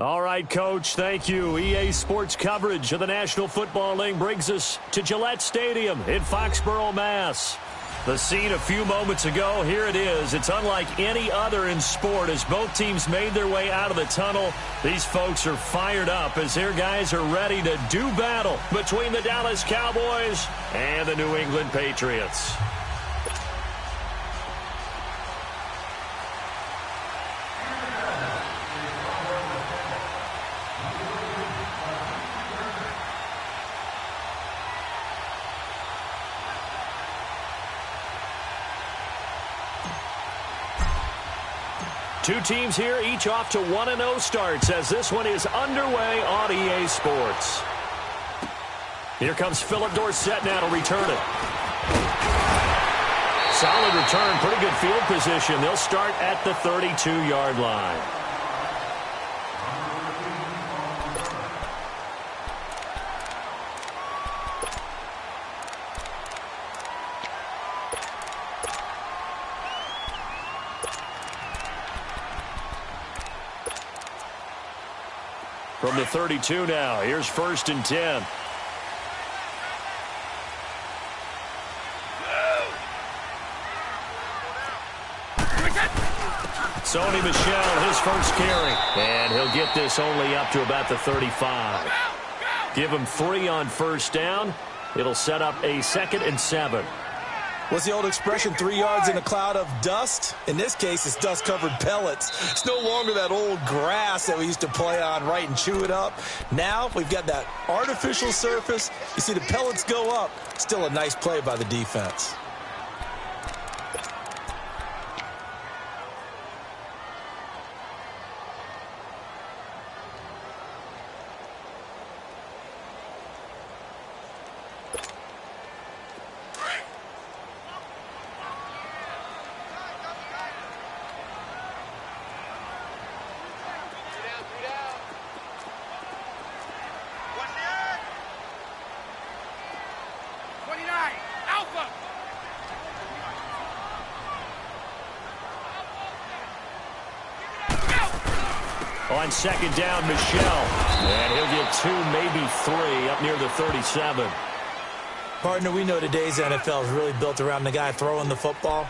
All right, Coach, thank you. EA Sports coverage of the National Football League brings us to Gillette Stadium in Foxborough, Mass. The scene a few moments ago, here it is. It's unlike any other in sport as both teams made their way out of the tunnel. These folks are fired up as their guys are ready to do battle between the Dallas Cowboys and the New England Patriots. Two teams here, each off to 1-0 starts as this one is underway on EA Sports. Here comes Philip Dorsett now to return it. Solid return, pretty good field position. They'll start at the 32-yard line. From the 32 now, here's 1st and 10. Sony Michel, his first carry. And he'll get this only up to about the 35. Give him 3 on 1st down. It'll set up a 2nd and 7. What's the old expression, 3 yards in a cloud of dust? In this case, it's dust-covered pellets. It's no longer that old grass that we used to play on, right, and chew it up. Now we've got that artificial surface. You see the pellets go up. Still a nice play by the defense. On 2nd down, Michel. And he'll get 2, maybe 3 up near the 37. Partner, we know today's NFL is really built around the guy throwing the football.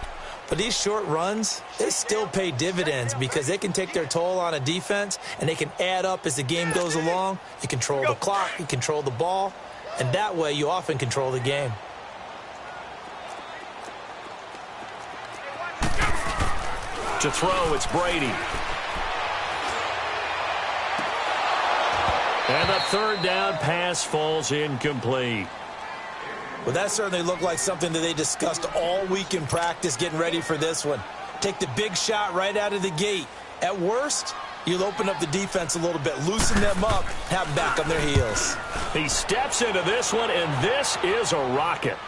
But these short runs, they still pay dividends because they can take their toll on a defense and they can add up as the game goes along. You control the clock, you control the ball, and that way you often control the game. To throw, it's Brady. And the 3rd down pass falls incomplete. Well, that certainly looked like something that they discussed all week in practice getting ready for this one. Take the big shot right out of the gate. At worst, you'll open up the defense a little bit, loosen them up, have them back on their heels. He steps into this one, and this is a rocket.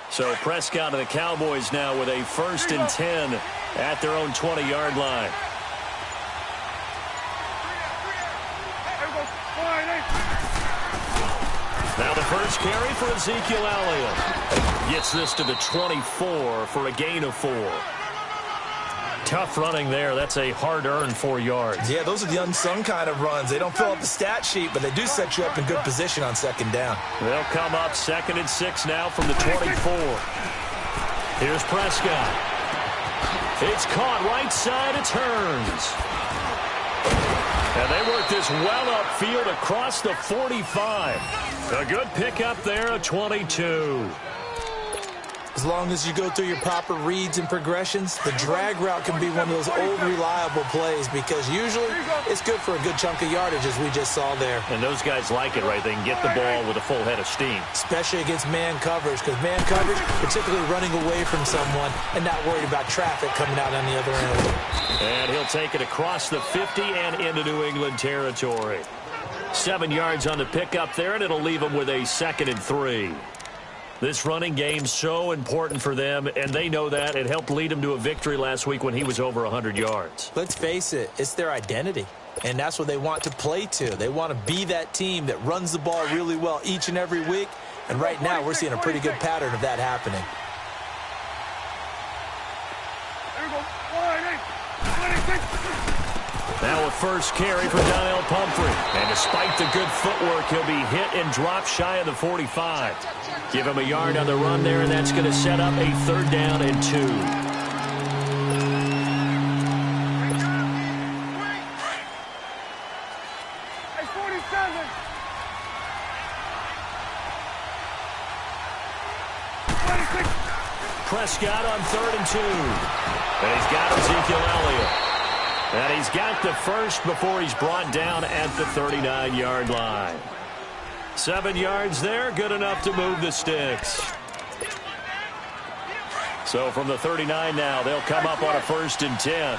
So Prescott and the Cowboys now with a 1st and 10 at their own 20-yard line. Now the first carry for Ezekiel Elliott. Gets this to the 24 for a gain of 4. Tough running there. That's a hard-earned 4 yards. Yeah, those are the unsung kind of runs. They don't fill up the stat sheet, but they do set you up in good position on 2nd down. They'll come up 2nd and 6 now from the 24. Here's Prescott. It's caught right side. It turns. And they work this well upfield across the 45. A good pickup there, a 22. As long as you go through your proper reads and progressions, the drag route can be one of those old reliable plays because usually it's good for a good chunk of yardage, as we just saw there. And those guys like it, right? They can get the ball with a full head of steam. Especially against man coverage, because man coverage, particularly running away from someone and not worried about traffic coming out on the other end. And he'll take it across the 50 and into New England territory. 7 yards on the pickup there, and it'll leave them with a 2nd and 3. This running game's so important for them, and they know that. It helped lead them to a victory last week when he was over 100 yards. Let's face it, it's their identity, and that's what they want to play to. They want to be that team that runs the ball really well each and every week, and right now we're seeing a pretty good pattern of that happening. Now a first carry for Donnell Pumphrey. And despite the good footwork, he'll be hit and drop shy of the 45. Give him a yard on the run there, and that's going to set up a 3rd down and 2. Prescott on 3rd and 2. And he's got Ezekiel Elliott. And he's got the first before he's brought down at the 39-yard line. 7 yards there, good enough to move the sticks. So from the 39 now, they'll come up on a 1st and 10.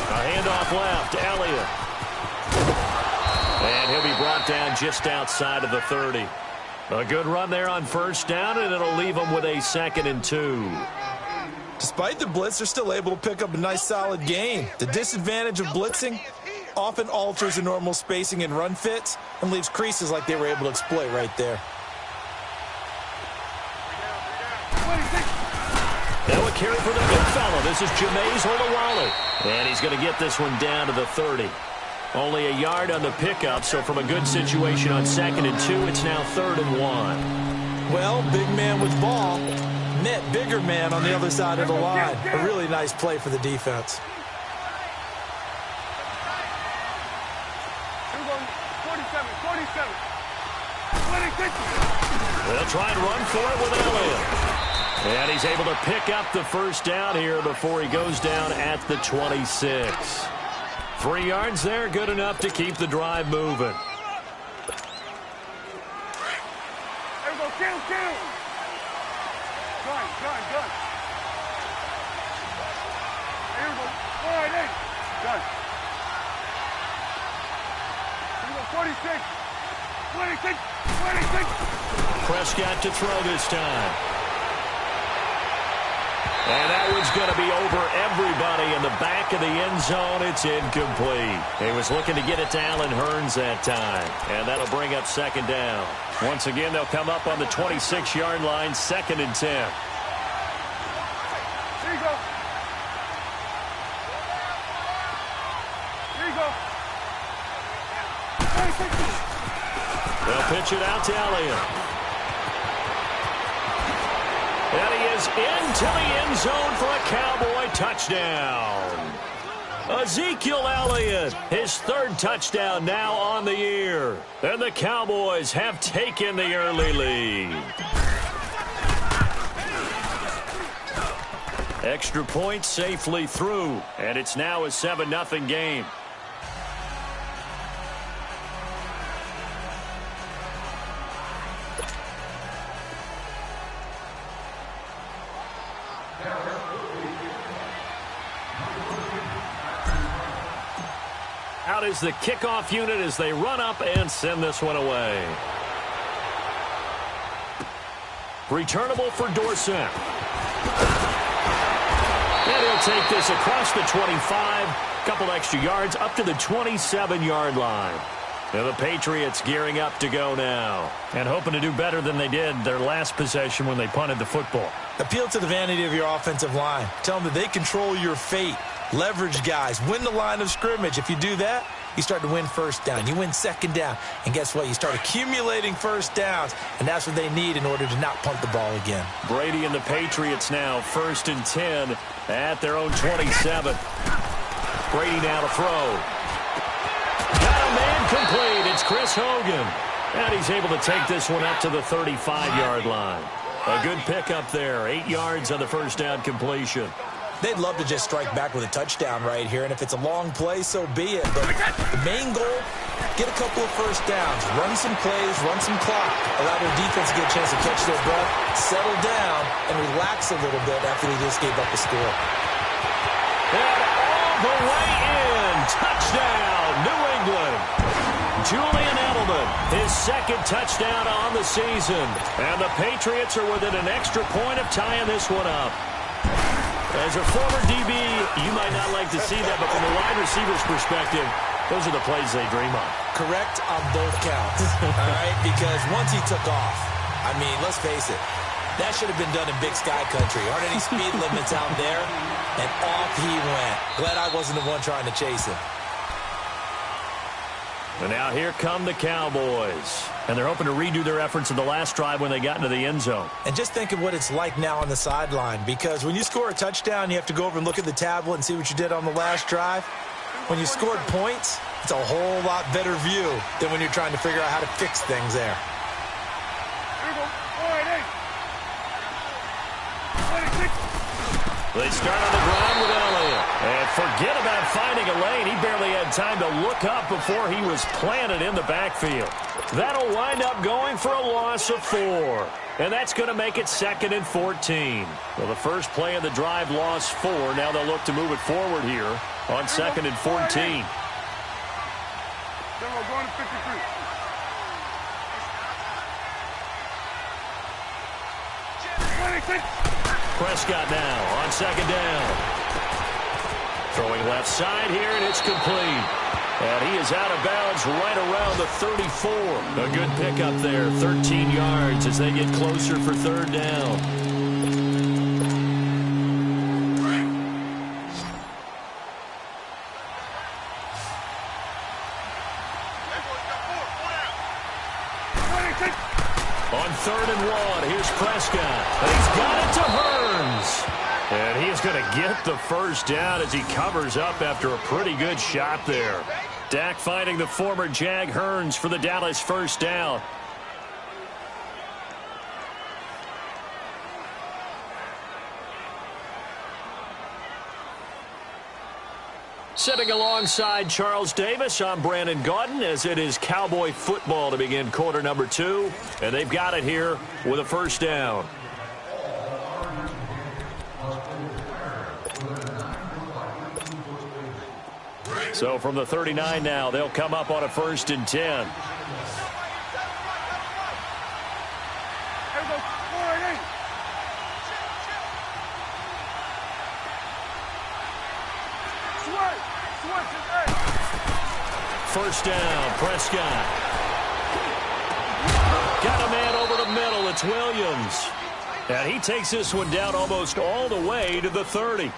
A handoff left, Elliott. And he'll be brought down just outside of the 30. A good run there on 1st down, and it'll leave them with a 2nd and 2. Despite the blitz, they're still able to pick up a nice solid gain. The disadvantage of blitzing often alters the normal spacing and run fits and leaves creases like they were able to exploit right there. Now a carry for the big fellow. This is Jameis Olawale. And he's going to get this one down to the 30. Only a yard on the pickup, so from a good situation on 2nd and 2, it's now 3rd and 1. Well, big man with ball met bigger man on the other side of the line. A really nice play for the defense. They'll try and run for it with Elliott. And he's able to pick up the 1st down here before he goes down at the 26. 3 yards there, good enough to keep the drive moving. Prescott to throw this time. And that one's going to be over everybody in the back of the end zone. It's incomplete. He was looking to get it to Allen Hurns that time. And that'll bring up 2nd down. Once again, they'll come up on the 26-yard line, 2nd and 10. Here you go. Here you go. They'll pitch it out to Elliott. And he is into the end zone for a Cowboy touchdown. Ezekiel Elliott, his 3rd touchdown now on the year. And the Cowboys have taken the early lead. Extra point safely through, and it's now a 7-0 game. Out is the kickoff unit as they run up and send this one away. Returnable for Dorsett. And he'll take this across the 25. Couple extra yards up to the 27-yard line. And the Patriots gearing up to go now. And hoping to do better than they did their last possession when they punted the football. Appeal to the vanity of your offensive line. Tell them that they control your fate. Leverage guys. Win the line of scrimmage. If you do that, you start to win first down. You win second down. And guess what? You start accumulating first downs, and that's what they need in order to not punt the ball again. Brady and the Patriots now 1st and 10 at their own 27. Brady now to throw. Got a man complete. It's Chris Hogan. And he's able to take this one up to the 35-yard line. A good pickup there. 8 yards on the first down completion. They'd love to just strike back with a touchdown right here, and if it's a long play, so be it. But the main goal, get a couple of first downs, run some plays, run some clock, allow their defense to get a chance to catch their breath, settle down, and relax a little bit after they just gave up a score. And all the way in. Touchdown, New England. Julian Edelman, his second touchdown on the season. And the Patriots are within an extra point of tying this one up. As a former DB, you might not like to see that, but from a wide receiver's perspective, those are the plays they dream of. Correct on both counts, all right? Because once he took off, I mean, let's face it, that should have been done in Big Sky Country. Aren't any speed limits out there? And off he went. Glad I wasn't the one trying to chase him. And now here come the Cowboys. And they're hoping to redo their efforts in the last drive when they got into the end zone. And just think of what it's like now on the sideline, because when you score a touchdown, you have to go over and look at the tablet and see what you did on the last drive. When you scored points, it's a whole lot better view than when you're trying to figure out how to fix things there. They start on the ground with Elliott. And forget about finding a lane. He barely had time to look up before he was planted in the backfield. That'll wind up going for a loss of 4. And that's going to make it 2nd and 14. Well, the first play of the drive lost 4. Now they'll look to move it forward here on 2nd and 14. Going to 53. Prescott now on 2nd down. Throwing left side here, and it's complete. And he is out of bounds right around the 34. A good pickup there, 13 yards as they get closer for 3rd down. On 3rd and 1, here's Prescott. And he's got it to Hearns. And he is going to get the first down as he covers up after a pretty good shot there. Dak finding the former Jag Hearns for the Dallas first down. Sitting alongside Charles Davis, I'm Brandon Gaudin, as it is Cowboy football to begin quarter number 2. And they've got it here with a first down. So from the 39 now, they'll come up on a 1st and 10. First down, Prescott. Got a man over the middle. It's Williams. And he takes this one down almost all the way to the 30.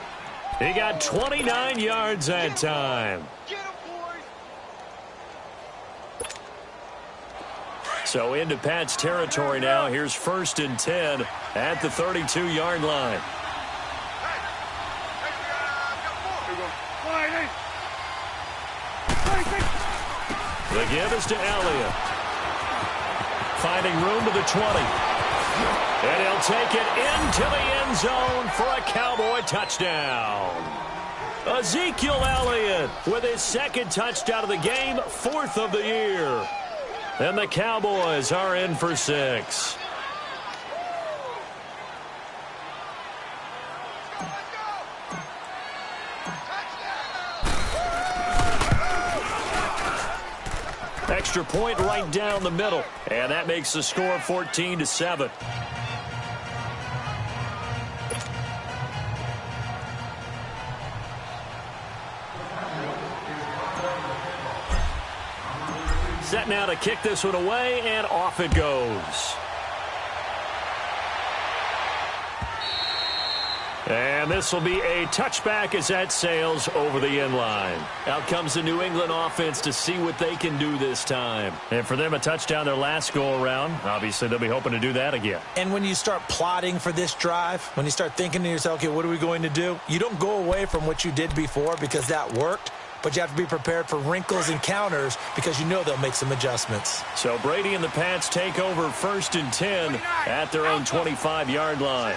He got 29 yards that time. So into Pat's territory now. Here's 1st and 10 at the 32-yard line. The give is to Elliott. Finding room to the 20. And he'll take it into the end zone for a Cowboy touchdown. Ezekiel Elliott with his 2nd touchdown of the game, 4th of the year. And the Cowboys are in for 6. Extra point right down the middle. And that makes the score 14-7. Set now to kick this one away, and off it goes. And this will be a touchback as that sails over the end line. Out comes the New England offense to see what they can do this time. And for them, a touchdown their last go-around. Obviously, they'll be hoping to do that again. And when you start plotting for this drive, when you start thinking to yourself, okay, what are we going to do? You don't go away from what you did before because that worked. But you have to be prepared for wrinkles and counters because you know they'll make some adjustments. So Brady and the Pats take over 1st and 10 at their own 25-yard line.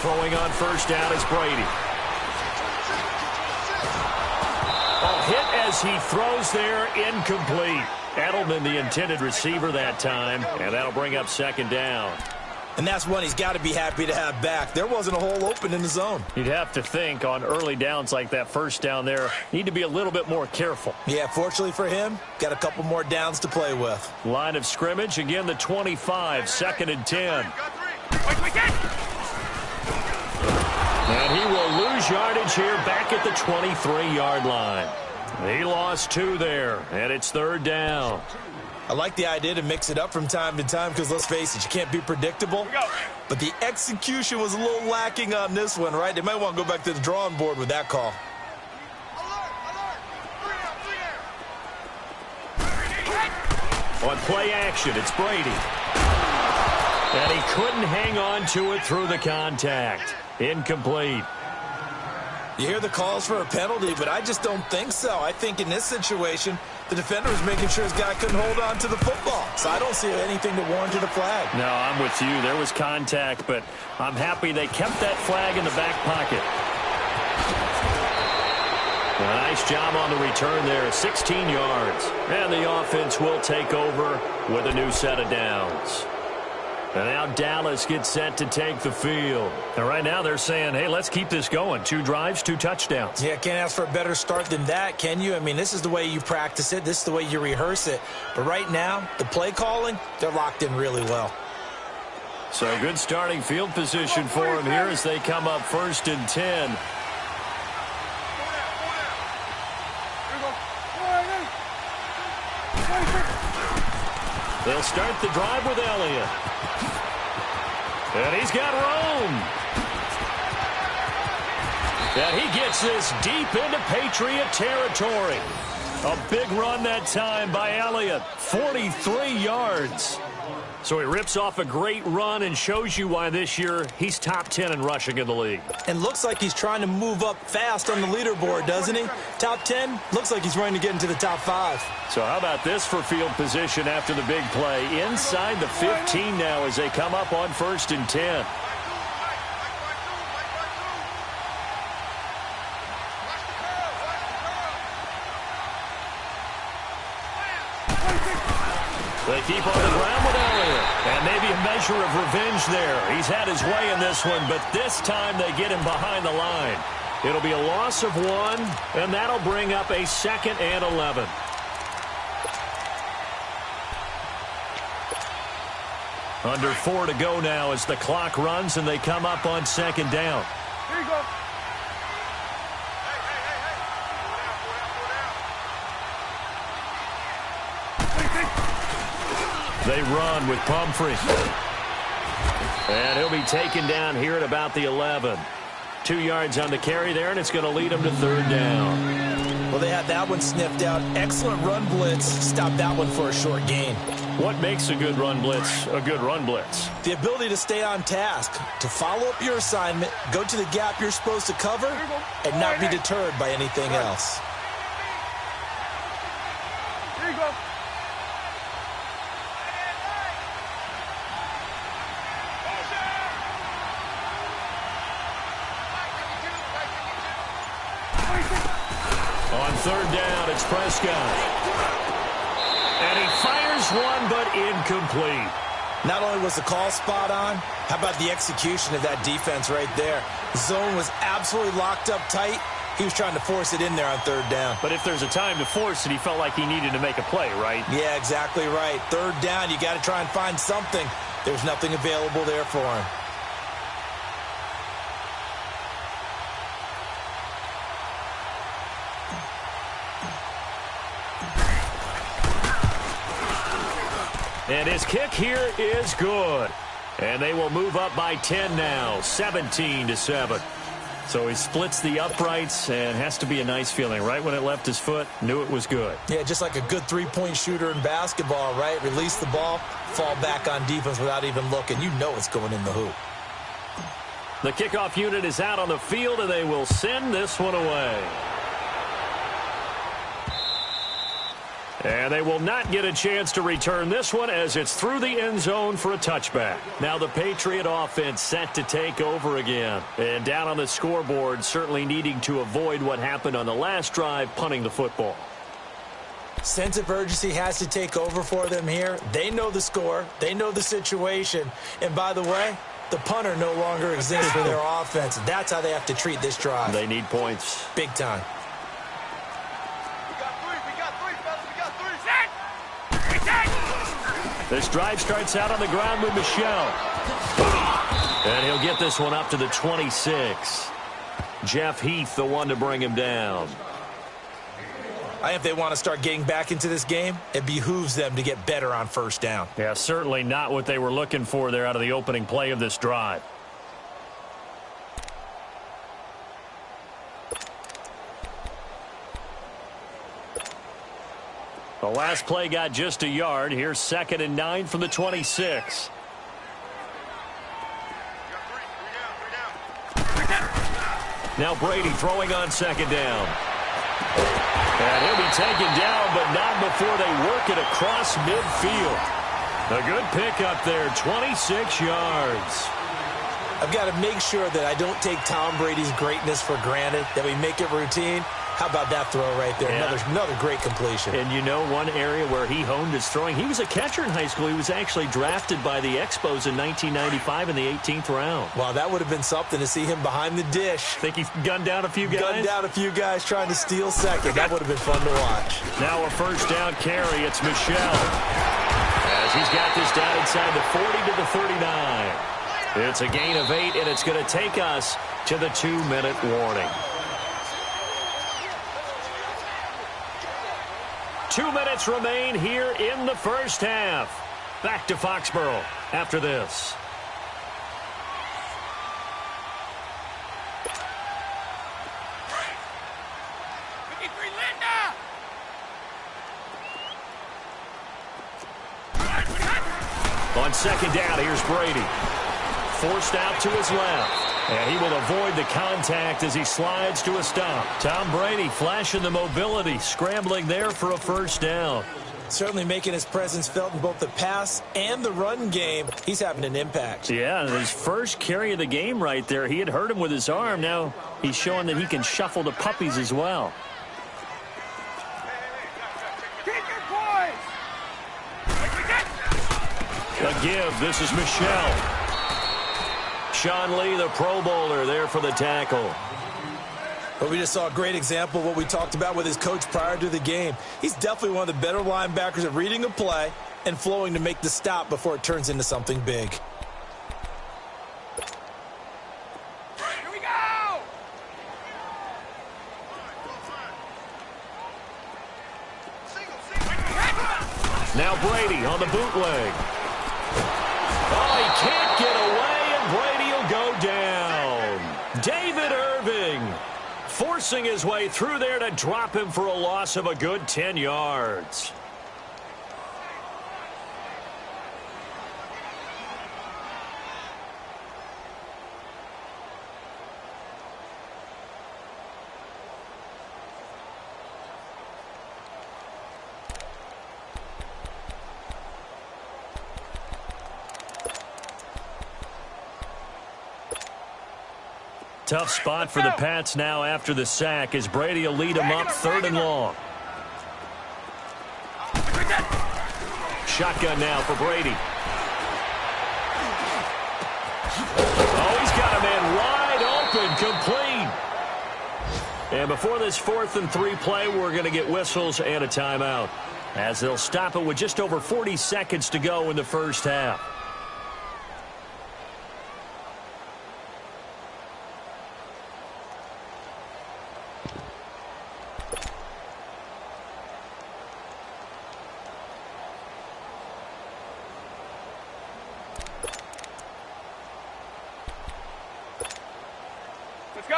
Throwing on first down is Brady. A hit as he throws there, incomplete. Edelman, the intended receiver that time, and that'll bring up 2nd down. And that's one he's got to be happy to have back. There wasn't a hole open in the zone. You'd have to think on early downs like that first down there, need to be a little bit more careful. Yeah, fortunately for him, got a couple more downs to play with. Line of scrimmage, again the 25, 2nd and 10. And he will lose yardage here back at the 23-yard line. He lost 2 there, and it's 3rd down. I like the idea to mix it up from time to time because, let's face it, you can't be predictable. But the execution was a little lacking on this one, right? They might want to go back to the drawing board with that call. On play action, it's Brady. And he couldn't hang on to it through the contact. Incomplete. You hear the calls for a penalty, but I just don't think so. I think in this situation, the defender was making sure his guy couldn't hold on to the football. So I don't see anything to warrant a flag. No, I'm with you. There was contact, but I'm happy they kept that flag in the back pocket. A nice job on the return there, 16 yards. And the offense will take over with a new set of downs. And now Dallas gets set to take the field. And right now they're saying, hey, let's keep this going. 2 drives, 2 touchdowns. Yeah, can't ask for a better start than that, can you? I mean, this is the way you practice it. This is the way you rehearse it. But right now, the play calling, they're locked in really well. So good starting field position for them here as they come up 1st and 10. They'll start the drive with Elliott. And he's got room. And he gets this deep into Patriot territory. A big run that time by Elliott. 43 yards. So he rips off a great run and shows you why this year he's top 10 in rushing in the league. And looks like he's trying to move up fast on the leaderboard, doesn't he? Top 10, looks like he's running to get into the top 5. So how about this for field position after the big play? Inside the 15 now as they come up on 1st and 10. They keep on the ground with Elliott. And maybe a measure of revenge there. He's had his way in this one, but this time they get him behind the line. It'll be a loss of 1, and that'll bring up a 2nd and 11. Under 4 to go now as the clock runs, and they come up on 2nd down. Here you go. They run with Pumphrey. And he'll be taken down here at about the 11. 2 yards on the carry there, and it's going to lead them to 3rd down. Well, they had that one sniffed out. Excellent run blitz. Stopped that one for a short gain. What makes a good run blitz a good run blitz? The ability to stay on task, to follow up your assignment, go to the gap you're supposed to cover, and not be deterred by anything else. Here you go. On 3rd down, it's Prescott. And he fires one, but incomplete. Not only was the call spot on, how about the execution of that defense right there? The zone was absolutely locked up tight. He was trying to force it in there on 3rd down. But if there's a time to force it, he felt like he needed to make a play, right? Yeah, exactly right. 3rd down, you got to try and find something. There's nothing available there for him. And his kick here is good. And they will move up by 10 now, 17-7. So he splits the uprights and has to be a nice feeling. Right when it left his foot, knew it was good. Yeah, just like a good three-point shooter in basketball, right? Release the ball, fall back on defense without even looking. You know it's going in the hoop. The kickoff unit is out on the field, and they will send this one away. And they will not get a chance to return this one as it's through the end zone for a touchback. Now the Patriot offense set to take over again. And down on the scoreboard, certainly needing to avoid what happened on the last drive, punting the football. Sense of urgency has to take over for them here. They know the score. They know the situation. And by the way, the punter no longer exists for their offense. That's how they have to treat this drive. They need points. Big time. This drive starts out on the ground with Michel. And he'll get this one up to the 26. Jeff Heath, the one to bring him down. I think if they want to start getting back into this game, it behooves them to get better on first down. Yeah, certainly not what they were looking for there out of the opening play of this drive. The last play got just a yard. Here's 2nd and 9 from the 26. Now Brady throwing on 2nd down. And he'll be taken down, but not before they work it across midfield. A good pickup there, 26 yards. I've got to make sure that I don't take Tom Brady's greatness for granted, that we make it routine. How about that throw right there? Yeah. Another great completion. And you know one area where he honed his throwing? He was a catcher in high school. He was actually drafted by the Expos in 1995 in the 18th round. Wow, that would have been something to see him behind the dish. Think he's gunned down a few guys? Gunned down a few guys trying to steal second. That would have been fun to watch. Now a first down carry. It's Michel. As he's got this down inside the 40 to the 39. It's a gain of 8, and it's going to take us to the 2-minute warning. 2 minutes remain here in the first half. Back to Foxborough after this. On 2nd down, here's Brady. Forced out to his left. And he will avoid the contact as he slides to a stop. Tom Brady flashing the mobility, scrambling there for a first down. Certainly making his presence felt in both the pass and the run game. He's having an impact. Yeah, his first carry of the game right there. He had hurt him with his arm. Now he's showing that he can shuffle the puppies as well. A give. This is Michel. Sean Lee, the Pro Bowler, there for the tackle. But we just saw a great example of what we talked about with his coach prior to the game. He's definitely one of the better linebackers at reading a play and flowing to make the stop before it turns into something big. Here we go! Now Brady on the bootleg. Oh, he can't get away. Brady will go down. David Irving forcing his way through there to drop him for a loss of a good 10 yards. Tough spot for the Pats now after the sack as Brady will lead them up 3rd and long. Shotgun now for Brady. Oh, he's got a man wide open, complete. And before this 4th and 3 play, we're going to get whistles and a timeout as they'll stop it with just over 40 seconds to go in the first half.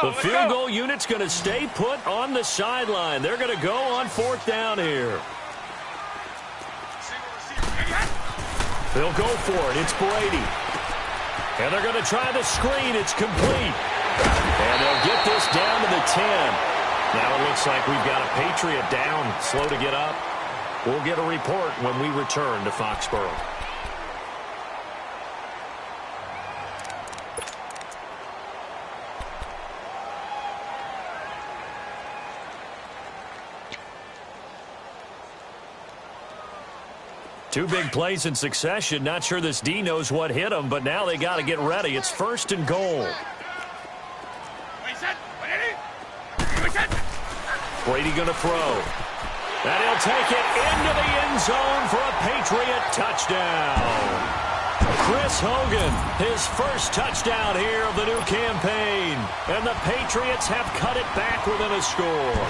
The field goal unit's going to stay put on the sideline. They're going to go on 4th down here. They'll go for it. It's Brady. And they're going to try the screen. It's complete. And they'll get this down to the 10. Now it looks like we've got a Patriot down, slow to get up. We'll get a report when we return to Foxborough. Two big plays in succession. Not sure this D knows what hit him, but now they got to get ready. It's 1st and goal. Brady going to throw. And he'll take it into the end zone for a Patriot touchdown. Chris Hogan, his first touchdown here of the new campaign. And the Patriots have cut it back within a score.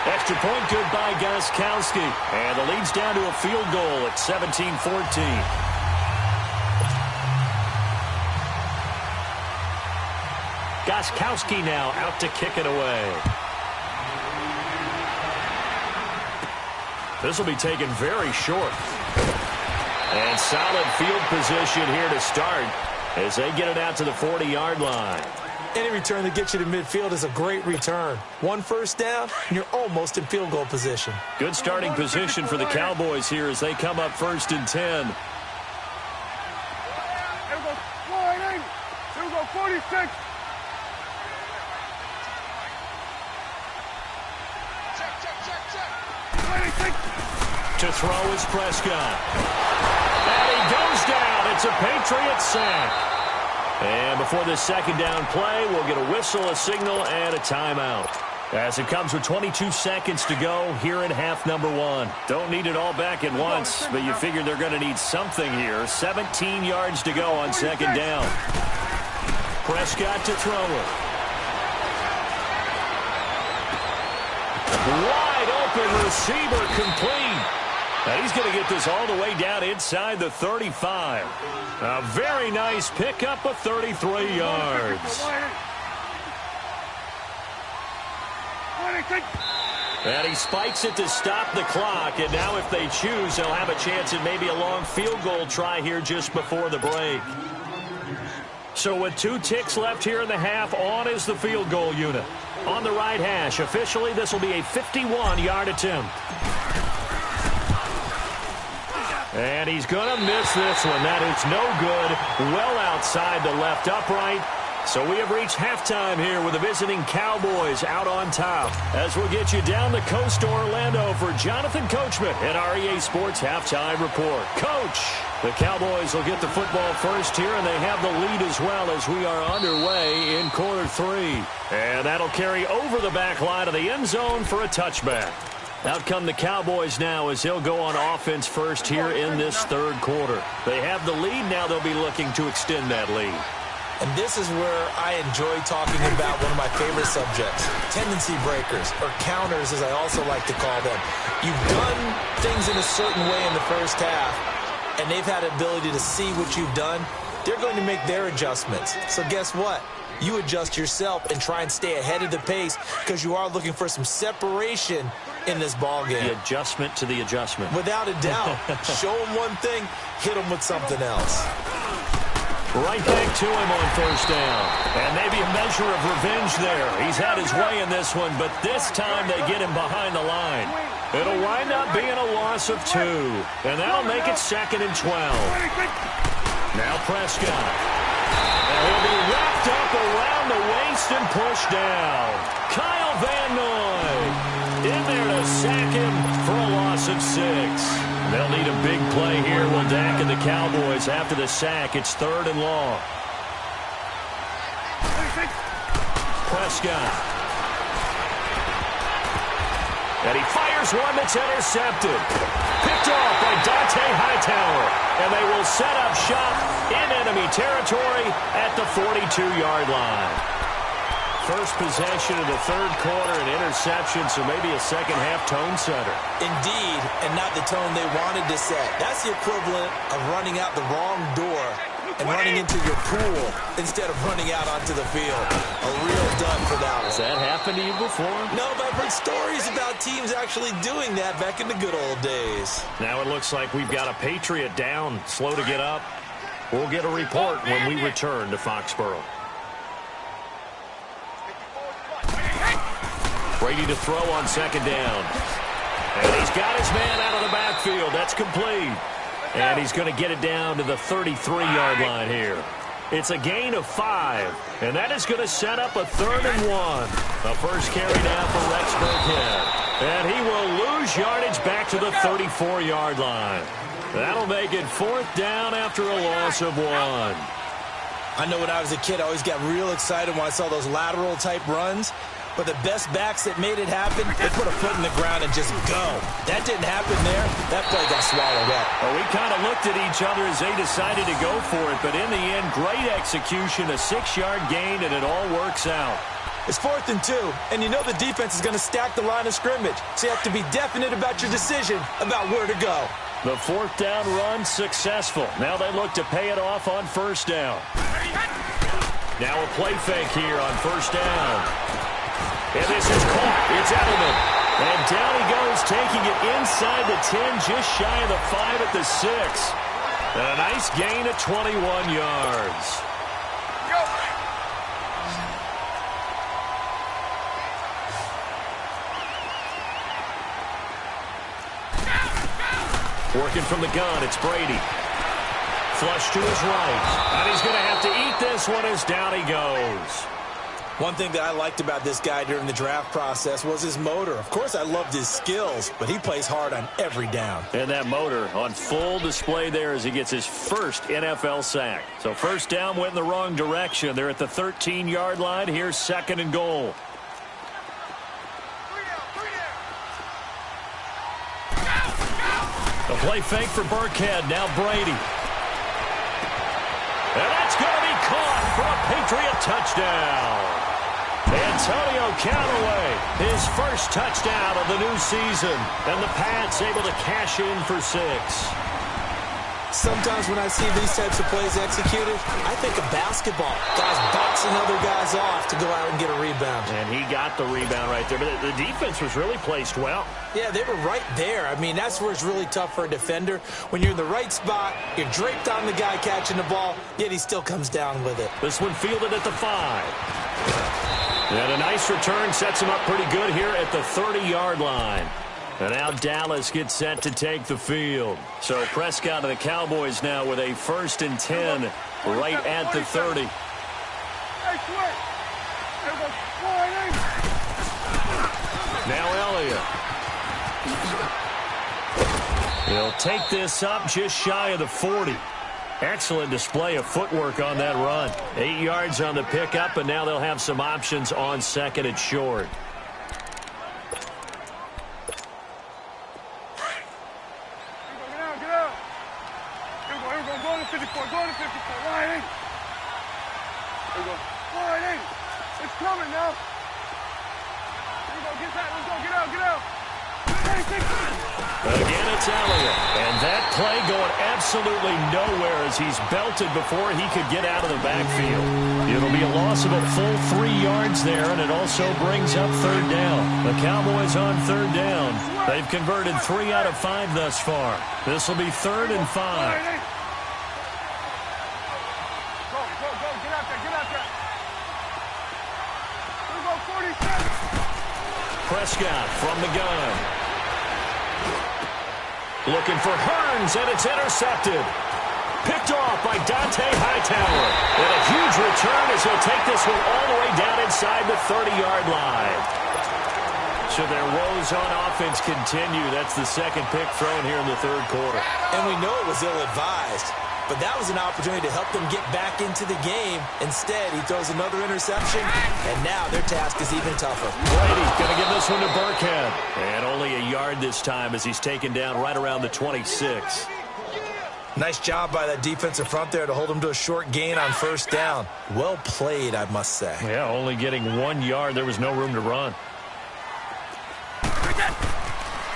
Extra point good by Gostkowski. And the lead's down to a field goal at 17-14. Gostkowski now out to kick it away. This will be taken very short. And solid field position here to start as they get it out to the 40-yard line. Any return that gets you to midfield is a great return. 1 first down, and you're almost in field goal position. Good starting position for the Cowboys here as they come up 1st and 10. Here we go, 46. To throw is Prescott. And he goes down. It's a Patriot sack. And before this 2nd down play, we'll get a whistle, a signal, and a timeout. As it comes with 22 seconds to go here in half number 1. Don't need it all back at once, but you figure they're going to need something here. 17 yards to go on 2nd down. Prescott to throw it. Wide open receiver complete. And he's going to get this all the way down inside the 35. A very nice pickup of 33 yards. And he spikes it to stop the clock. And now if they choose, they'll have a chance at maybe a long field goal try here just before the break. So with 2 ticks left here in the half, on is the field goal unit. On the right hash, officially this will be a 51-yard attempt. And he's going to miss this one. That is no good. Well outside the left upright. So we have reached halftime here with the visiting Cowboys out on top. As we'll get you down the coast to Orlando for Jonathan Coachman at our EA Sports Halftime Report. Coach, the Cowboys will get the football first here, and they have the lead as well as we are underway in quarter 3. And that'll carry over the back line of the end zone for a touchback. Out come the Cowboys now as they'll go on offense first here in this 3rd quarter. They have the lead. Now they'll be looking to extend that lead. And this is where I enjoy talking about one of my favorite subjects, tendency breakers, or counters as I also like to call them. You've done things in a certain way in the first half, and they've had the ability to see what you've done. They're going to make their adjustments. So guess what? You adjust yourself and try and stay ahead of the pace because you are looking for some separation in this ball game. The adjustment to the adjustment. Without a doubt. Show them one thing, hit them with something else. Right back to him on 1st down. And maybe a measure of revenge there. He's had his way in this one, but this time they get him behind the line. It'll wind up being a loss of 2. And that'll make it 2nd and 12. Now Prescott. And he'll be wrapped up around the waist and pushed down. Kyle Van Noy in there to sack him for a loss of 6. They'll need a big play here. Will Dak and the Cowboys after the sack. It's 3rd and long. Prescott. And he fires one that's intercepted. Picked off by Dante Hightower. And they will set up shop in enemy territory at the 42-yard line. First possession of the 3rd quarter, an interception, so maybe a second-half tone setter. Indeed, and not the tone they wanted to set. That's the equivalent of running out the wrong door and running into your pool instead of running out onto the field. A real dud for that one. Has that happened to you before? No, but I've heard stories about teams actually doing that back in the good old days. Now it looks like we've got a Patriot down, slow to get up. We'll get a report when we return to Foxborough. Brady to throw on second down. And he's got his man out of the backfield. That's complete. And he's going to get it down to the 33-yard line here. It's a gain of 5. And that is going to set up a 3rd and 1. The first carry down for Rex Burkhead. And he will lose yardage back to the 34-yard line. That'll make it 4th down after a loss of 1. I know when I was a kid, I always got real excited when I saw those lateral-type runs. But the best backs that made it happen, they put a foot in the ground and just go. That didn't happen there. That play got swallowed up. Well, we kind of looked at each other as they decided to go for it. But in the end, great execution, a 6-yard gain, and it all works out. It's 4th and 2, and you know the defense is going to stack the line of scrimmage. So you have to be definite about your decision about where to go. The 4th down run successful. Now they look to pay it off on 1st down. Now a play fake here on 1st down. And this is caught. It's Edelman. And down he goes, taking it inside the 10, just shy of the 5 at the 6. And a nice gain of 21 yards. Working from the gun, it's Brady. Flush to his right. And he's going to have to eat this one as down he goes. One thing that I liked about this guy during the draft process was his motor. Of course, I loved his skills, but he plays hard on every down. And that motor on full display there as he gets his first NFL sack. So 1st down went in the wrong direction. They're at the 13-yard line. Here's 2nd and goal. The play fake for Burkhead. Now Brady. And that's going to be caught for a Patriot touchdown. Antonio Callaway, his first touchdown of the new season. And the Pats able to cash in for 6. Sometimes when I see these types of plays executed, I think of basketball. Guys boxing other guys off to go out and get a rebound. And he got the rebound right there. But the defense was really placed well. Yeah, they were right there. I mean, that's where it's really tough for a defender. When you're in the right spot, you're draped on the guy catching the ball, yet he still comes down with it. This one fielded at the 5. And a nice return sets him up pretty good here at the 30-yard line. And now Dallas gets set to take the field. So Prescott of the Cowboys now with a 1st and 10 right at the 30. Now Elliott. He'll take this up just shy of the 40. Excellent display of footwork on that run. 8 yards on the pickup, and now they'll have some options on 2nd and short. It's coming now. Here we go, get that, let's go, get out. Again, it's Elliott. And that play going absolutely nowhere as he's belted before he could get out of the backfield. It'll be a loss of a full 3 yards there, and it also brings up 3rd down. The Cowboys on 3rd down. They've converted 3 out of 5 thus far. This will be 3rd and 5. Go, get out there. Here we go, 46. Prescott from the gun. Looking for Hearns, and it's intercepted. Picked off by Dante Hightower. And a huge return as he'll take this one all the way down inside the 30-yard line. So their woes on offense continue. That's the 2nd pick thrown here in the 3rd quarter. And we know it was ill-advised. But that was an opportunity to help them get back into the game. Instead, he throws another interception, and now their task is even tougher. Brady going to give this one to Burkhead. And only a yard this time as he's taken down right around the 26. Nice job by that defensive front there to hold him to a short gain on 1st down. Well played, I must say. Yeah, only getting 1 yard. There was no room to run.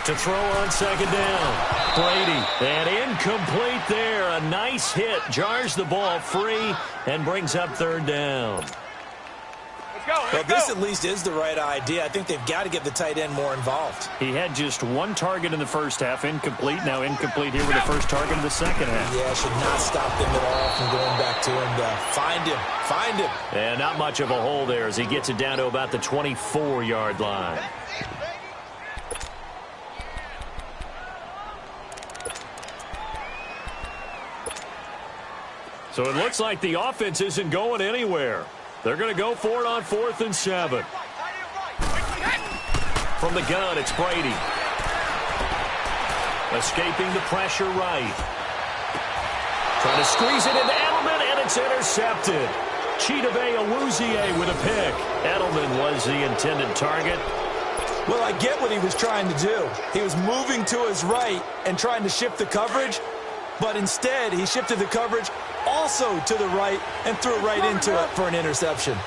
To throw on second down. Brady. And incomplete there. A nice hit. Jars the ball free and brings up third down. Well, this at least is the right idea. I think they've got to get the tight end more involved. He had just one target in the first half. Incomplete. Now incomplete here with the first target in the second half. Yeah, should not stop them at all from going back to him. Find him. Find him. And not much of a hole there as he gets it down to about the 24-yard line. So it looks like the offense isn't going anywhere. They're going to go for it on 4th and 7. From the gun, it's Brady. Escaping the pressure right. Trying to squeeze it into Edelman, and it's intercepted. Chidobe Awuzie with a pick. Edelman was the intended target. Well, I get what he was trying to do. He was moving to his right and trying to shift the coverage, but instead he shifted the coverage also to the right and threw it right into it for an interception.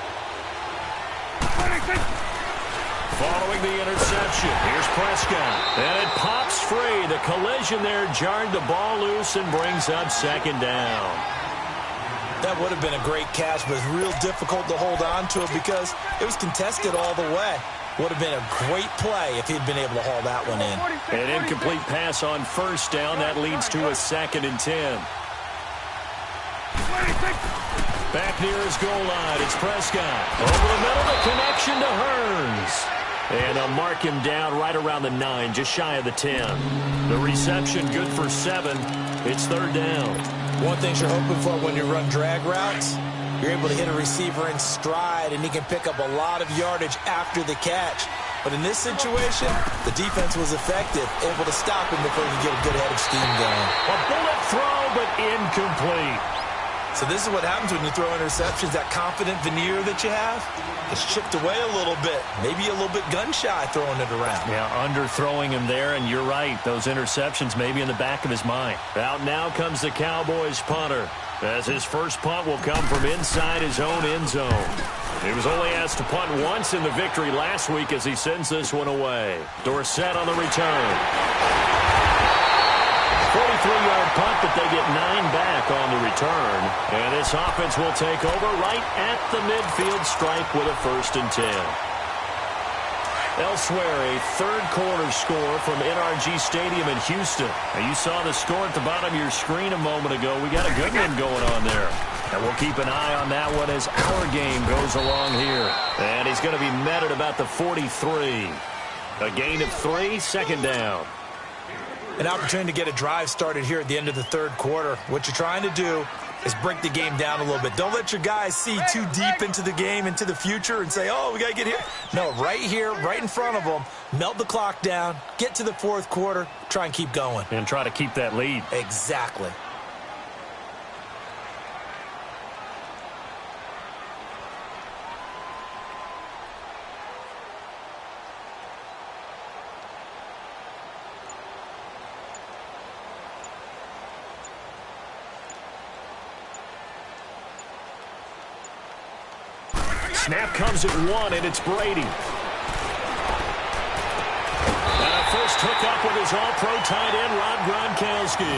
Following the interception, here's Prescott. And it pops free. The collision there jarred the ball loose and brings up second down. That would have been a great catch, but it's real difficult to hold on to it because it was contested all the way. Would have been a great play if he'd been able to haul that one in. An incomplete pass on first down. That leads to a 2nd and 10. Back near his goal line, it's Prescott. Over the middle, the connection to Hearns. And they'll mark him down right around the 9, just shy of the 10. The reception good for 7. It's third down. One thing you're hoping for when you run drag routes, you're able to hit a receiver in stride, and he can pick up a lot of yardage after the catch. But in this situation, the defense was effective, able to stop him before he could get a good head of steam going. A bullet throw, but incomplete. So this is what happens when you throw interceptions. That confident veneer that you have, it's chipped away a little bit. Maybe a little bit gun-shy throwing it around. Yeah, underthrowing him there, and you're right. Those interceptions may be in the back of his mind. Out now comes the Cowboys punter, as his first punt will come from inside his own end zone. He was only asked to punt once in the victory last week as he sends this one away. Dorsett on the return. 43-yard punt, but they get 9 back on the return. And this offense will take over right at the midfield stripe with a 1st and 10. Elsewhere, a third-quarter score from NRG Stadium in Houston. Now, you saw the score at the bottom of your screen a moment ago. We got a good one going on there. And we'll keep an eye on that one as our game goes along here. And he's going to be met at about the 43. A gain of 3, second down. An opportunity to get a drive started here at the end of the third quarter. What you're trying to do is break the game down a little bit. Don't let your guys see too deep into the game, into the future, and say, oh, we got to get here. No, right here, right in front of them, melt the clock down, get to the fourth quarter, try and keep going. And try to keep that lead. Exactly. Snap comes at 1, and it's Brady. And a first hookup with his all-pro tight end, Rob Gronkowski.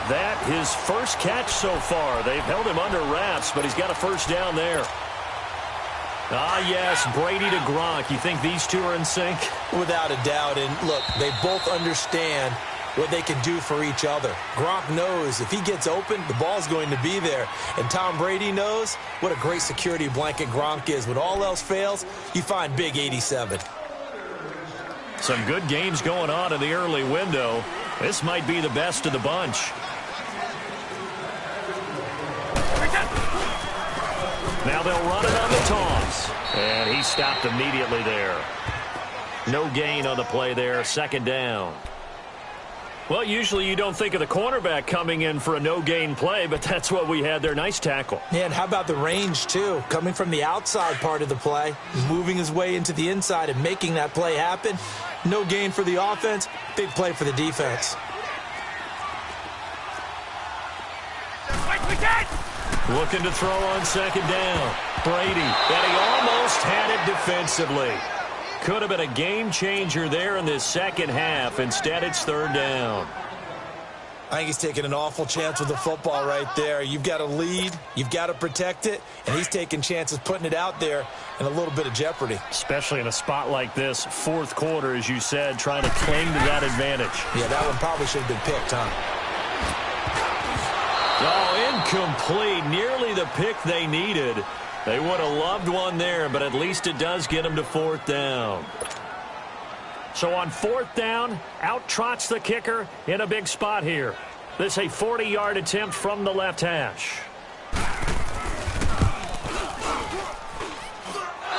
That his first catch so far. They've held him under wraps, but he's got a first down there. Ah, yes, Brady to Gronk. You think these two are in sync? Without a doubt. And look, they both understand what they can do for each other. Gronk knows if he gets open, the ball's going to be there. And Tom Brady knows what a great security blanket Gronk is. When all else fails, you find Big 87. Some good games going on in the early window. This might be the best of the bunch. Now they'll run it on the toss. And he stopped immediately there. No gain on the play there, second down. Well, usually you don't think of the cornerback coming in for a no-gain play, but that's what we had there. Nice tackle. Yeah, and how about the range, too? Coming from the outside part of the play, moving his way into the inside and making that play happen. No gain for the offense, big play for the defense. Looking to throw on second down. Brady, and he almost had it defensively. Could have been a game changer there in this second half. Instead, it's third down. I think he's taking an awful chance with the football right there. You've got to lead, you've got to protect it, and he's taking chances putting it out there in a little bit of jeopardy. Especially in a spot like this, fourth quarter, as you said, trying to cling to that advantage. Yeah, that one probably should have been picked, huh? Oh, incomplete. Nearly the pick they needed. They would have loved one there, but at least it does get them to fourth down. So on fourth down, out trots the kicker in a big spot here. This a 40-yard attempt from the left hash.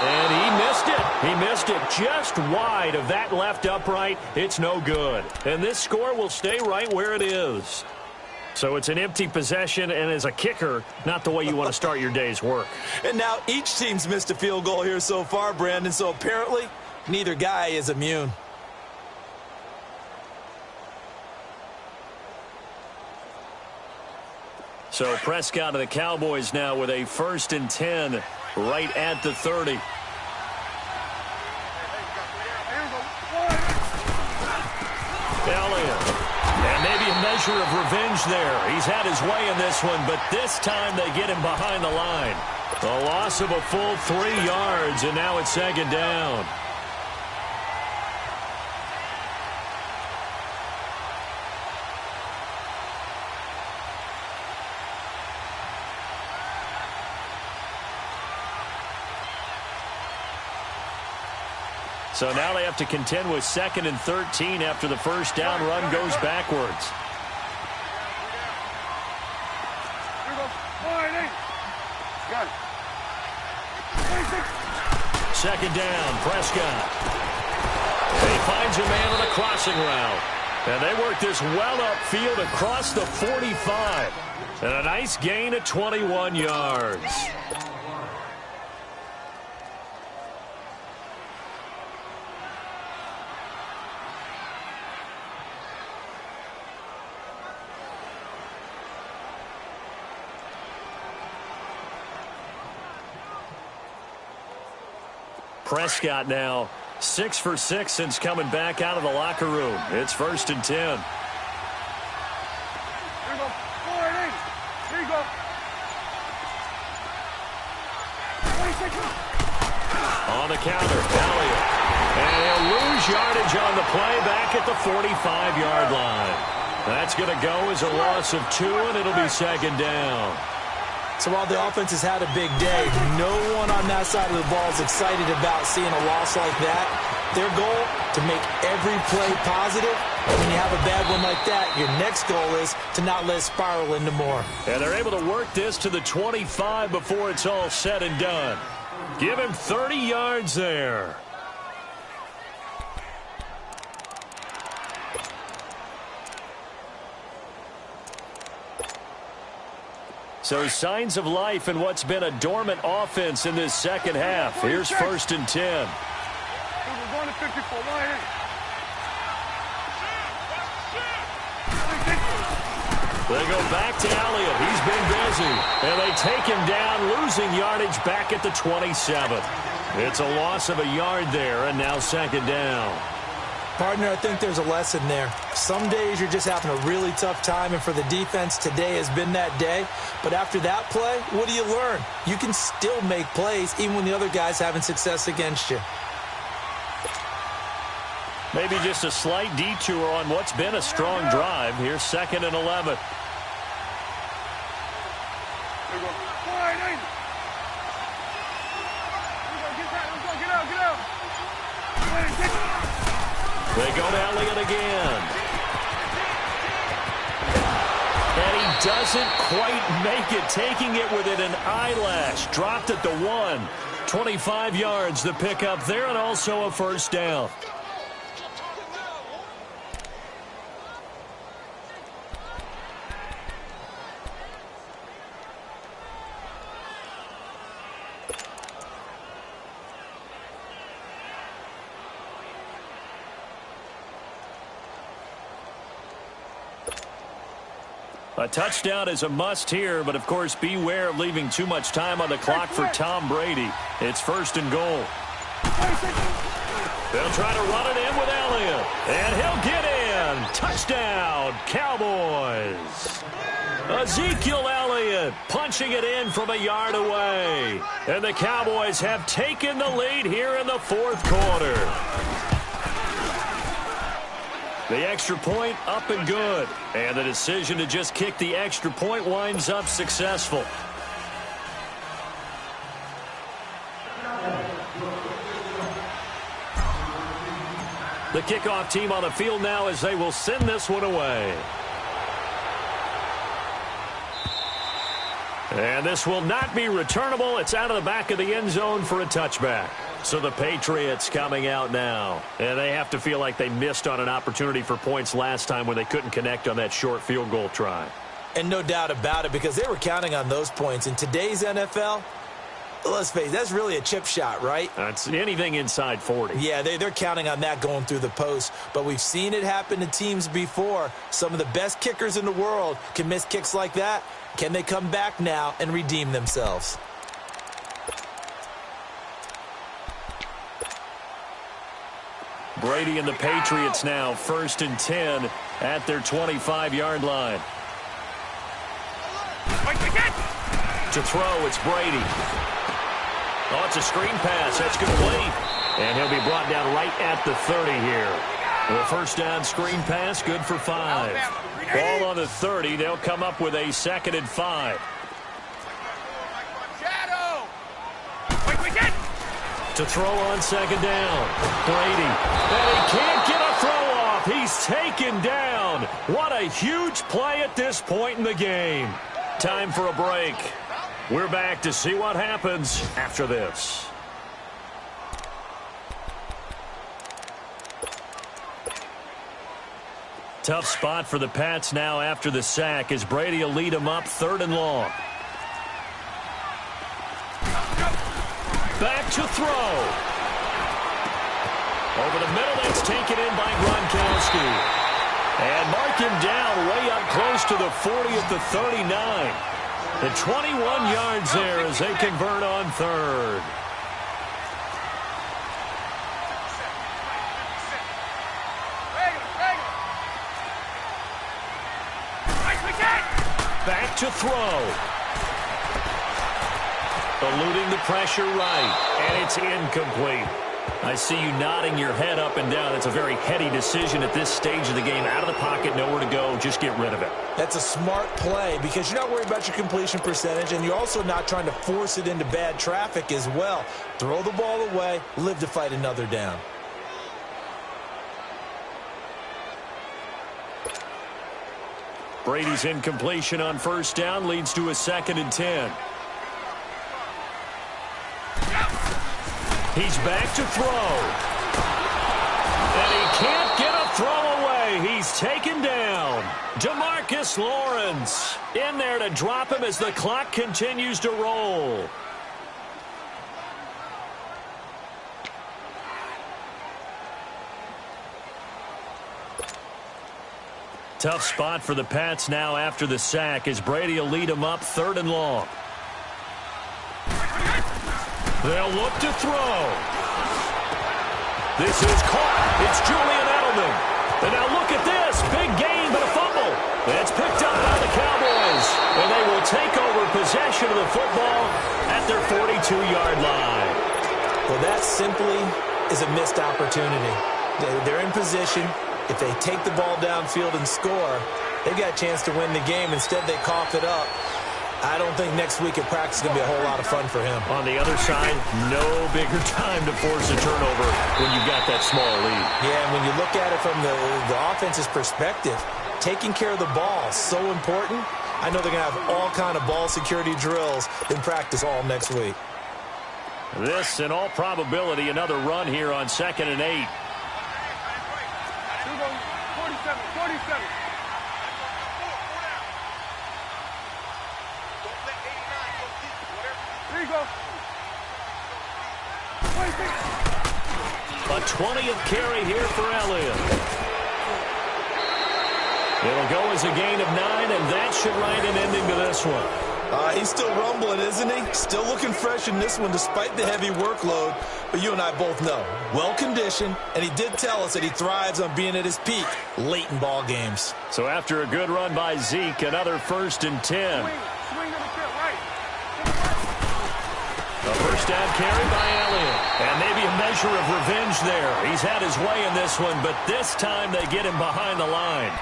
And he missed it. He missed it just wide of that left upright. It's no good. And this score will stay right where it is. So it's an empty possession, and as a kicker, not the way you want to start your day's work. And now each team's missed a field goal here so far, Brandon, so apparently neither guy is immune. So Prescott of the Cowboys now with a 1st and 10 right at the 30. Elliott. And maybe a measure of revenge there. He's had his way in this one, but this time they get him behind the line. A loss of a full 3 yards, and now it's second down. So now they have to contend with 2nd and 13 after the first down run goes backwards. Second down, Prescott. He finds a man on a crossing route. And they work this well upfield across the 45. And a nice gain of 21 yards. Prescott now 6 for 6 since coming back out of the locker room. It's 1st and 10. Here you go. Here you go. On the counter, Elliott. And he'll lose yardage on the play back at the 45-yard line. That's going to go as a loss of 2, and it'll be second down. So while the offense has had a big day, no one on that side of the ball is excited about seeing a loss like that. Their goal, to make every play positive. And when you have a bad one like that, your next goal is to not let it spiral into more. And they're able to work this to the 25 before it's all said and done. Give him 30 yards there. So signs of life in what's been a dormant offense in this second half. Here's 1st and 10. We're going to 54. They go back to Elliott. He's been busy. And they take him down, losing yardage back at the 27. It's a loss of a yard there, and now second down. Partner, I think there's a lesson there. Some days you're just having a really tough time, and for the defense, today has been that day. But after that play, what do you learn? You can still make plays even when the other guy's having success against you. Maybe just a slight detour on what's been a strong drive. Here's 2nd and 11. They go to Elliott again. And he doesn't quite make it, taking it within an eyelash. Dropped at the 1. 25 yards the pickup there, and also a first down. A touchdown is a must here, but of course beware of leaving too much time on the clock for Tom Brady. It's 1st and goal. They'll try to run it in with Elliott. And he'll get in. Touchdown, Cowboys. Ezekiel Elliott punching it in from a yard away. And the Cowboys have taken the lead here in the fourth quarter. The extra point up and good. And the decision to just kick the extra point winds up successful. The kickoff team on the field now as they will send this one away. And this will not be returnable. It's out of the back of the end zone for a touchback. So the Patriots coming out now. And they have to feel like they missed on an opportunity for points last time when they couldn't connect on that short field goal try. And no doubt about it, because they were counting on those points. In today's NFL, let's face it, that's really a chip shot, right? That's anything inside 40. Yeah, they're counting on that going through the post. But we've seen it happen to teams before. Some of the best kickers in the world can miss kicks like that. Can they come back now and redeem themselves? Brady and the Patriots now 1st and 10 at their 25-yard line. To throw, it's Brady. Oh, it's a screen pass. That's going to wait. And he'll be brought down right at the 30 here. The first down screen pass, good for 5. Ball on the 30. They'll come up with a 2nd and 5. To throw on 2nd down. Brady. And he can't get a throw off. He's taken down. What a huge play at this point in the game. Time for a break. We're back to see what happens after this. Tough spot for the Pats now after the sack as Brady will lead them up 3rd and long. Back to throw. Over the middle, that's taken in by Gronkowski. And mark him down way up close to the 40 at the 39. The 21 yards there as they convert on 3rd. Back to throw. Eluding the pressure right. And it's incomplete. I see you nodding your head up and down. It's a very heady decision at this stage of the game. Out of the pocket, nowhere to go. Just get rid of it. That's a smart play because you're not worried about your completion percentage, and you're also not trying to force it into bad traffic as well. Throw the ball away, live to fight another down. Brady's incompletion on 1st down leads to a 2nd and 10. He's back to throw. And he can't get a throw away. He's taken down. DeMarcus Lawrence in there to drop him as the clock continues to roll. Tough spot for the Pats now after the sack as Brady will lead them up 3rd and long. They'll look to throw. This is caught. It's Julian Edelman. And now look at this. Big gain, but a fumble. It's picked up by the Cowboys. And they will take over possession of the football at their 42-yard line. Well, that simply is a missed opportunity. They're in position. If they take the ball downfield and score, they've got a chance to win the game. Instead, they cough it up. I don't think next week at practice is going to be a whole lot of fun for him. On the other side, no bigger time to force a turnover when you've got that small lead. Yeah, and when you look at it from the offense's perspective, taking care of the ball is so important. I know they're going to have all kind of ball security drills in practice all next week. This, in all probability, another run here on 2nd and 8. 47. There you go. A 20th carry here for Elliott. It'll go as a gain of 9, and that should write an ending to this one. He's still rumbling, isn't he? Still looking fresh in this one despite the heavy workload. But you and I both know, well-conditioned, and he did tell us that he thrives on being at his peak late in ball games. So after a good run by Zeke, another 1st and 10. Swing to the field, right. A first down carry by Elliott. And maybe a measure of revenge there. He's had his way in this one, but this time they get him behind the line.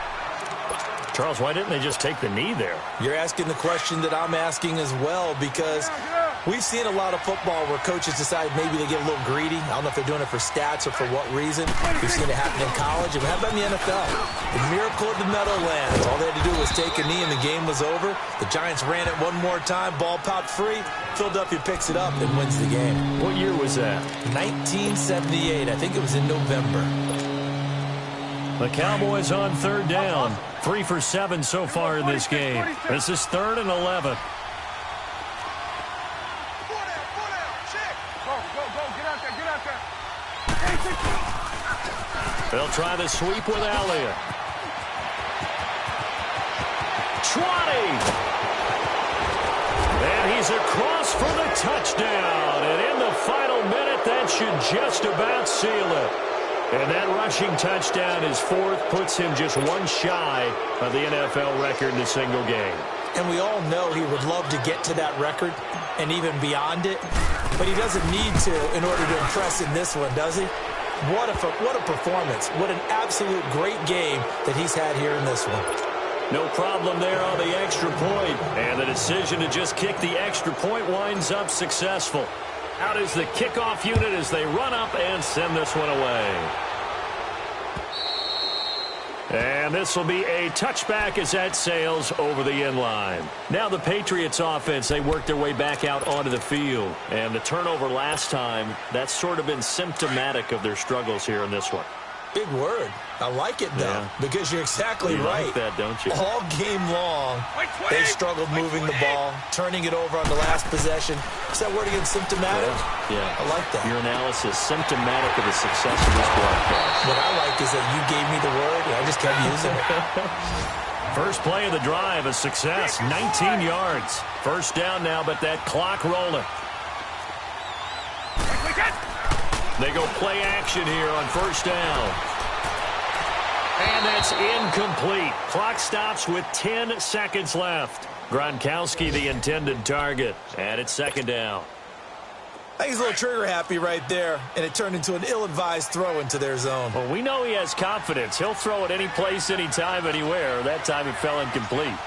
Charles, why didn't they just take the knee there? You're asking the question that I'm asking as well, because we've seen a lot of football where coaches decide maybe they get a little greedy. I don't know if they're doing it for stats or for what reason. We've seen it happen in college, and how about in the NFL? The miracle of the Meadowlands. All they had to do was take a knee, and the game was over. The Giants ran it one more time. Ball popped free. Philadelphia picks it up and wins the game. What year was that? 1978. I think it was in November. The Cowboys on 3rd down. 3 for 7 so far in this game. This is 3rd and 11. They'll try the sweep with Elliott. 20. And he's across for the touchdown. And in the final minute, that should just about seal it. And that rushing touchdown, his 4th, puts him just one shy of the NFL record in a single game. And we all know he would love to get to that record and even beyond it. But he doesn't need to in order to impress in this one, does he? What a performance. What an absolute great game that he's had here in this one. No problem there on the extra point. And the decision to just kick the extra point winds up successful. Out is the kickoff unit as they run up and send this one away. And this will be a touchback as that sails over the end line. Now the Patriots offense, they work their way back out onto the field. And the turnover last time, that's sort of been symptomatic of their struggles here in this one. Big word. I like it, though, because you're exactly right. You like that, don't you? All game long, they've struggled moving the ball, turning it over on the last possession. Is that word again, symptomatic? Yeah. I like that. Your analysis, symptomatic of the success of this broadcast. What I like is that you gave me the word, and I just kept using it. First play of the drive, a success, 19 yards. First down now, but that clock rolling. They go play action here on first down. And that's incomplete. Clock stops with 10 seconds left. Gronkowski, the intended target. And it's 2nd down. I think he's a little trigger happy right there, and it turned into an ill-advised throw into their zone. Well, we know he has confidence. He'll throw it any place, anytime, anywhere. That time it fell incomplete.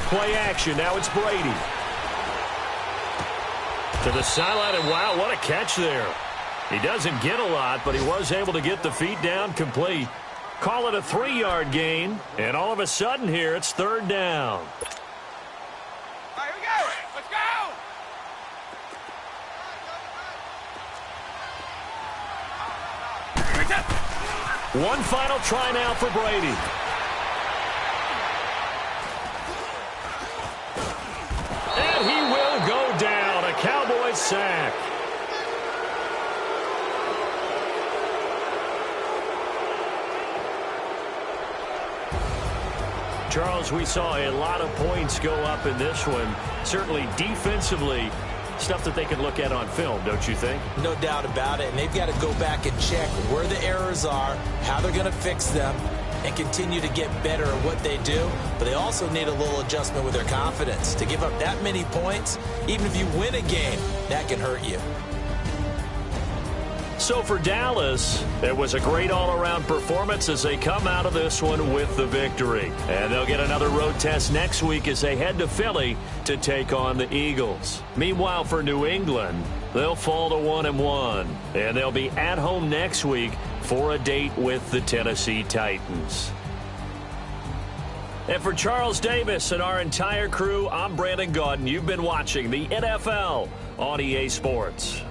Play action. Now it's Brady. To the sideline, and wow, what a catch there. He doesn't get a lot, but he was able to get the feet down complete. Call it a 3-yard gain, and all of a sudden here, it's 3rd down. All right, here we go. Let's go. One final try now for Brady. And he will go down. A Cowboys sack. Charles, we saw a lot of points go up in this one. Certainly defensively, stuff that they can look at on film, don't you think? No doubt about it. And they've got to go back and check where the errors are, how they're going to fix them, and continue to get better at what they do. But they also need a little adjustment with their confidence. To give up that many points, even if you win a game, that can hurt you. So for Dallas, it was a great all-around performance as they come out of this one with the victory. And they'll get another road test next week as they head to Philly to take on the Eagles. Meanwhile, for New England, they'll fall to 1-1. And they'll be at home next week for a date with the Tennessee Titans. And for Charles Davis and our entire crew, I'm Brandon Gaudin. You've been watching the NFL on EA Sports.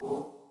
you